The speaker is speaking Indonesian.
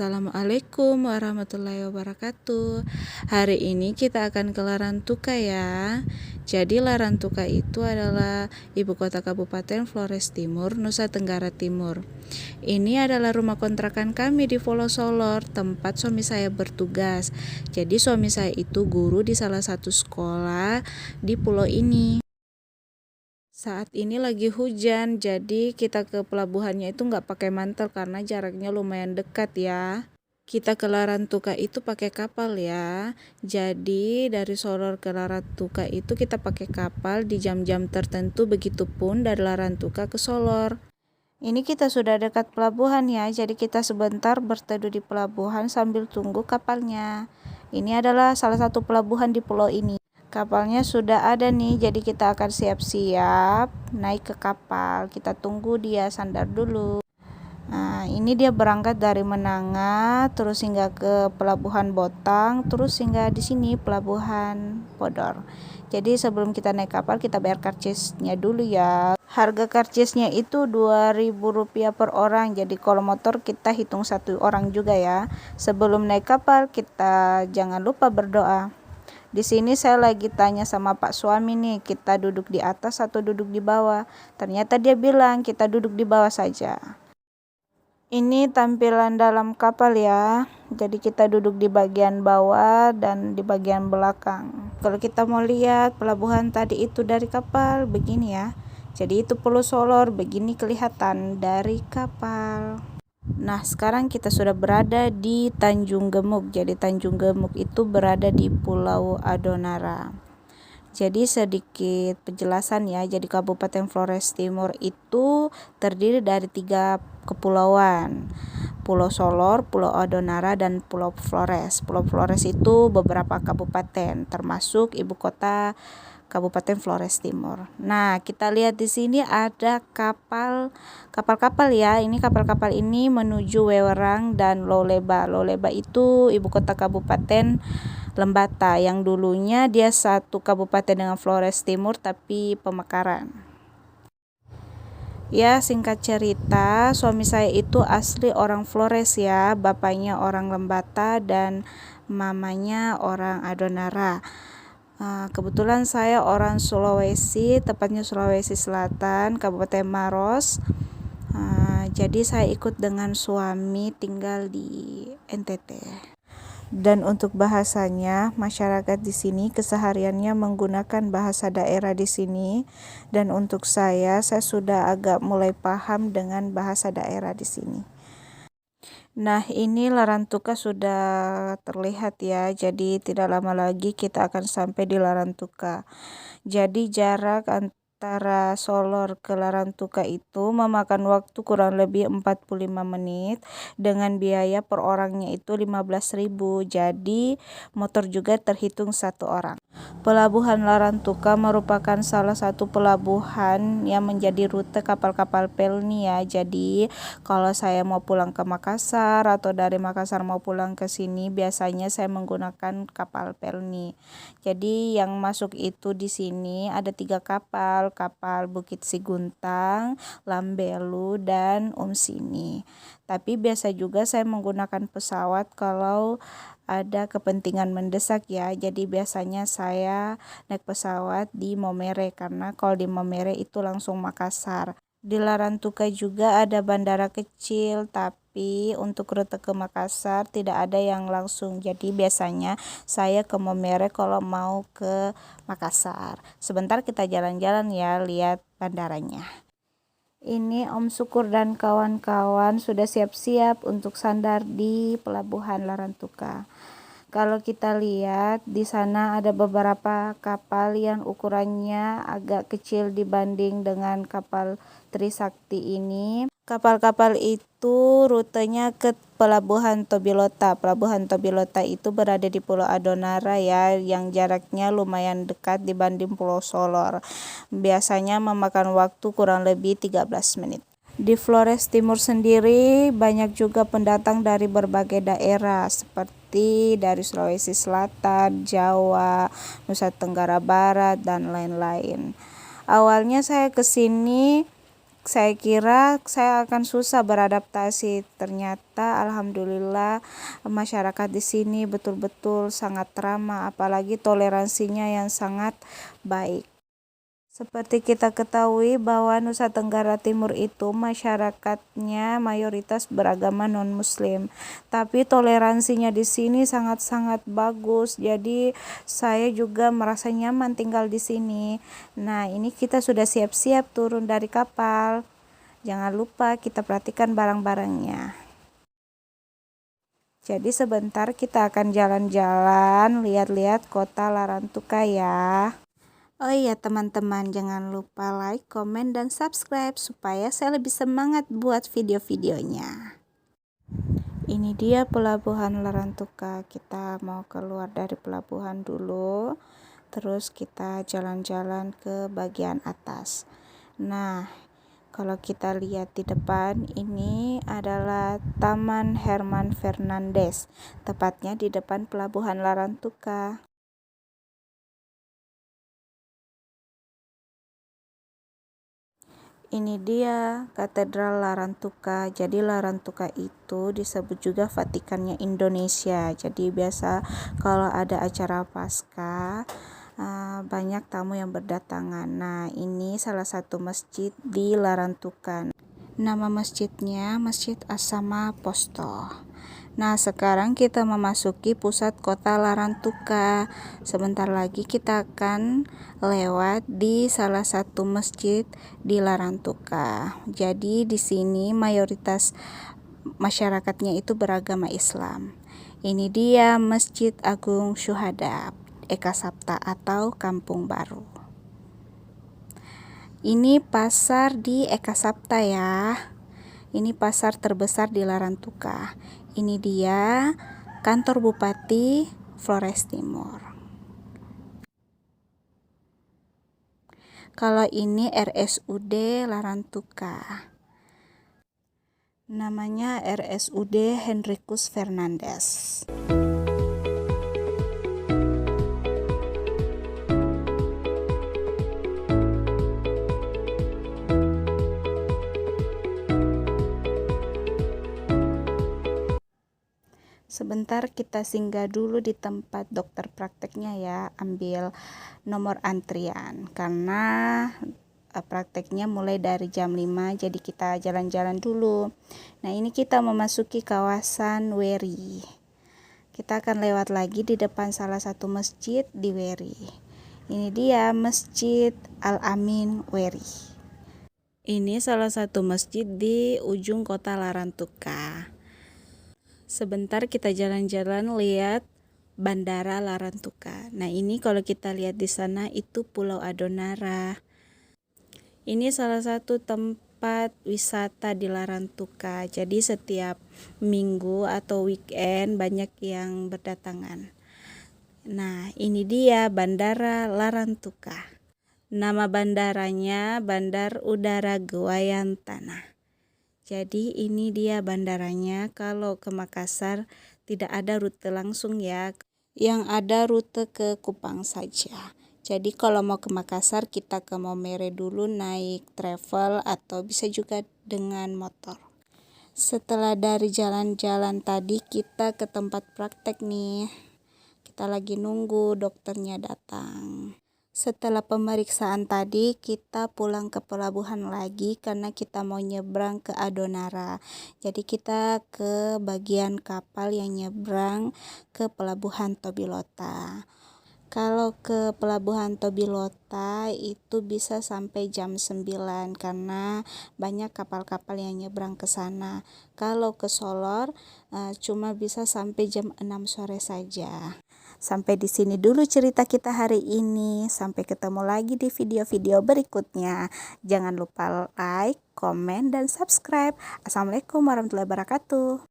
Assalamualaikum warahmatullahi wabarakatuh. Hari ini kita akan ke Larantuka ya. Jadi Larantuka itu adalah ibu kota Kabupaten Flores Timur, Nusa Tenggara Timur. Ini adalah rumah kontrakan kami di Pulau Solor, tempat suami saya bertugas. Jadi suami saya itu guru di salah satu sekolah di pulau ini. Saat ini lagi hujan, jadi kita ke pelabuhannya itu nggak pakai mantel karena jaraknya lumayan dekat ya. Kita ke Larantuka itu pakai kapal ya. Jadi dari Solor ke Larantuka itu kita pakai kapal di jam-jam tertentu, begitupun dari Larantuka ke Solor. Ini kita sudah dekat pelabuhan ya, jadi kita sebentar berteduh di pelabuhan sambil tunggu kapalnya. Ini adalah salah satu pelabuhan di pulau ini. Kapalnya sudah ada nih, jadi kita akan siap-siap naik ke kapal. Kita tunggu dia sandar dulu. Nah, ini dia berangkat dari Menanga, terus hingga ke Pelabuhan Botang, terus hingga di sini Pelabuhan Podor. Jadi sebelum kita naik kapal, kita bayar karcisnya dulu ya. Harga karcisnya itu Rp2.000 per orang. Jadi kalau motor kita hitung satu orang juga ya. Sebelum naik kapal, kita jangan lupa berdoa. Di sini saya lagi tanya sama Pak suami nih, kita duduk di atas atau duduk di bawah. Ternyata dia bilang kita duduk di bawah saja. Ini tampilan dalam kapal ya. Jadi kita duduk di bagian bawah dan di bagian belakang. Kalau kita mau lihat pelabuhan tadi itu dari kapal, begini ya. Jadi itu Pulau Solor, begini kelihatan dari kapal. Nah, sekarang kita sudah berada di Tanjung Gemuk. Jadi Tanjung Gemuk itu berada di Pulau Adonara. Jadi sedikit penjelasan ya. Jadi Kabupaten Flores Timur itu terdiri dari 3 kepulauan. Pulau Solor, Pulau Adonara, dan Pulau Flores. Pulau Flores itu beberapa kabupaten, termasuk ibu kota Kabupaten Flores Timur. Nah, kita lihat di sini ada kapal-kapal ya. Ini kapal-kapal ini menuju Wewerang dan Loleba. Loleba itu ibu kota Kabupaten Lembata yang dulunya dia satu kabupaten dengan Flores Timur tapi pemekaran. Ya, singkat cerita, suami saya itu asli orang Flores ya. Bapaknya orang Lembata dan mamanya orang Adonara. Kebetulan saya orang Sulawesi, tepatnya Sulawesi Selatan, Kabupaten Maros. Jadi saya ikut dengan suami tinggal di NTT. Dan untuk bahasanya, masyarakat di sini kesehariannya menggunakan bahasa daerah di sini. Dan untuk saya sudah agak mulai paham dengan bahasa daerah di sini. Nah, ini Larantuka sudah terlihat ya. Jadi tidak lama lagi kita akan sampai di Larantuka. Jadi jarak antara Solor ke Larantuka itu memakan waktu kurang lebih 45 menit dengan biaya per orangnya itu 15.000. Jadi motor juga terhitung satu orang. Pelabuhan Larantuka merupakan salah satu pelabuhan yang menjadi rute kapal-kapal pelni ya. Jadi kalau saya mau pulang ke Makassar atau dari Makassar mau pulang ke sini, biasanya saya menggunakan kapal pelni. Jadi yang masuk itu di sini ada 3 kapal Bukit Siguntang, Lambelu, dan Sini. Tapi biasa juga saya menggunakan pesawat kalau ada kepentingan mendesak ya. Jadi biasanya saya naik pesawat di Momere karena kalau di Momere itu langsung Makassar. Di Larantuka juga ada bandara kecil, tapi untuk rute ke Makassar tidak ada yang langsung. Jadi biasanya saya ke Momere kalau mau ke Makassar. Sebentar kita jalan-jalan ya, lihat bandaranya. Ini Om Syukur dan kawan-kawan sudah siap-siap untuk sandar di Pelabuhan Larantuka. Kalau kita lihat di sana ada beberapa kapal yang ukurannya agak kecil dibanding dengan kapal Trisakti ini. Kapal-kapal itu rutenya ke Pelabuhan Tobilota. Pelabuhan Tobilota itu berada di Pulau Adonara ya, yang jaraknya lumayan dekat dibanding Pulau Solor. Biasanya memakan waktu kurang lebih 13 menit. Di Flores Timur sendiri banyak juga pendatang dari berbagai daerah seperti dari Sulawesi Selatan, Jawa, Nusa Tenggara Barat, dan lain-lain. Awalnya saya ke sini Saya kira saya akan susah beradaptasi. Ternyata alhamdulillah masyarakat di sini betul-betul sangat ramah, apalagi toleransinya yang sangat baik. Seperti kita ketahui bahwa Nusa Tenggara Timur itu masyarakatnya mayoritas beragama non-muslim, tapi toleransinya di sini sangat-sangat bagus. Jadi saya juga merasa nyaman tinggal di sini. Nah, ini kita sudah siap-siap turun dari kapal. Jangan lupa kita perhatikan barang-barangnya. Jadi sebentar kita akan jalan-jalan, lihat-lihat kota Larantuka ya. Oh iya teman-teman, jangan lupa like, komen, dan subscribe supaya saya lebih semangat buat video-videonya. Ini dia pelabuhan Larantuka. Kita mau keluar dari pelabuhan dulu, terus kita jalan-jalan ke bagian atas. Nah, kalau kita lihat di depan, ini adalah Taman Herman Fernandes, tepatnya di depan pelabuhan Larantuka. Ini dia Katedral Larantuka. Jadi Larantuka itu disebut juga Vatikannya Indonesia. Jadi biasa kalau ada acara Paskah banyak tamu yang berdatangan. Nah, ini salah satu masjid di Larantuka. Nama masjidnya Masjid As-Sama Posto. Nah, sekarang kita memasuki pusat kota Larantuka. Sebentar lagi kita akan lewat di salah satu masjid di Larantuka. Jadi di sini mayoritas masyarakatnya itu beragama Islam. Ini dia Masjid Agung Syuhada Eka Sapta atau Kampung Baru. Ini pasar di Eka Sapta ya. Ini pasar terbesar di Larantuka. Ini dia kantor Bupati Flores Timur. Kalau ini RSUD Larantuka. Namanya RSUD Henricus Fernandes. Sebentar kita singgah dulu di tempat dokter prakteknya ya, ambil nomor antrian karena prakteknya mulai dari jam 5, jadi kita jalan-jalan dulu. Nah, ini kita memasuki kawasan Weri. Kita akan lewat lagi di depan salah satu masjid di Weri. Ini dia Masjid Al-Amin Weri. Ini salah satu masjid di ujung kota Larantuka. Sebentar kita jalan-jalan lihat Bandara Larantuka. Nah, ini kalau kita lihat di sana itu Pulau Adonara. Ini salah satu tempat wisata di Larantuka. Jadi setiap minggu atau weekend banyak yang berdatangan. Nah, ini dia Bandara Larantuka. Nama bandaranya Bandar Udara Guayan Tanah. Jadi ini dia bandaranya. Kalau ke Makassar tidak ada rute langsung ya, yang ada rute ke Kupang saja. Jadi kalau mau ke Makassar kita ke Maumere dulu naik travel atau bisa juga dengan motor. Setelah dari jalan-jalan tadi kita ke tempat praktek nih. Kita lagi nunggu dokternya datang. Setelah pemeriksaan tadi, kita pulang ke pelabuhan lagi karena kita mau nyebrang ke Adonara. Jadi kita ke bagian kapal yang nyebrang ke pelabuhan Tobilota. Kalau ke pelabuhan Tobilota itu bisa sampai jam 9 karena banyak kapal-kapal yang nyebrang ke sana. Kalau ke Solor cuma bisa sampai jam 6 sore saja. Sampai di sini dulu cerita kita hari ini. Sampai ketemu lagi di video-video berikutnya. Jangan lupa like, komen, dan subscribe. Assalamualaikum warahmatullahi wabarakatuh.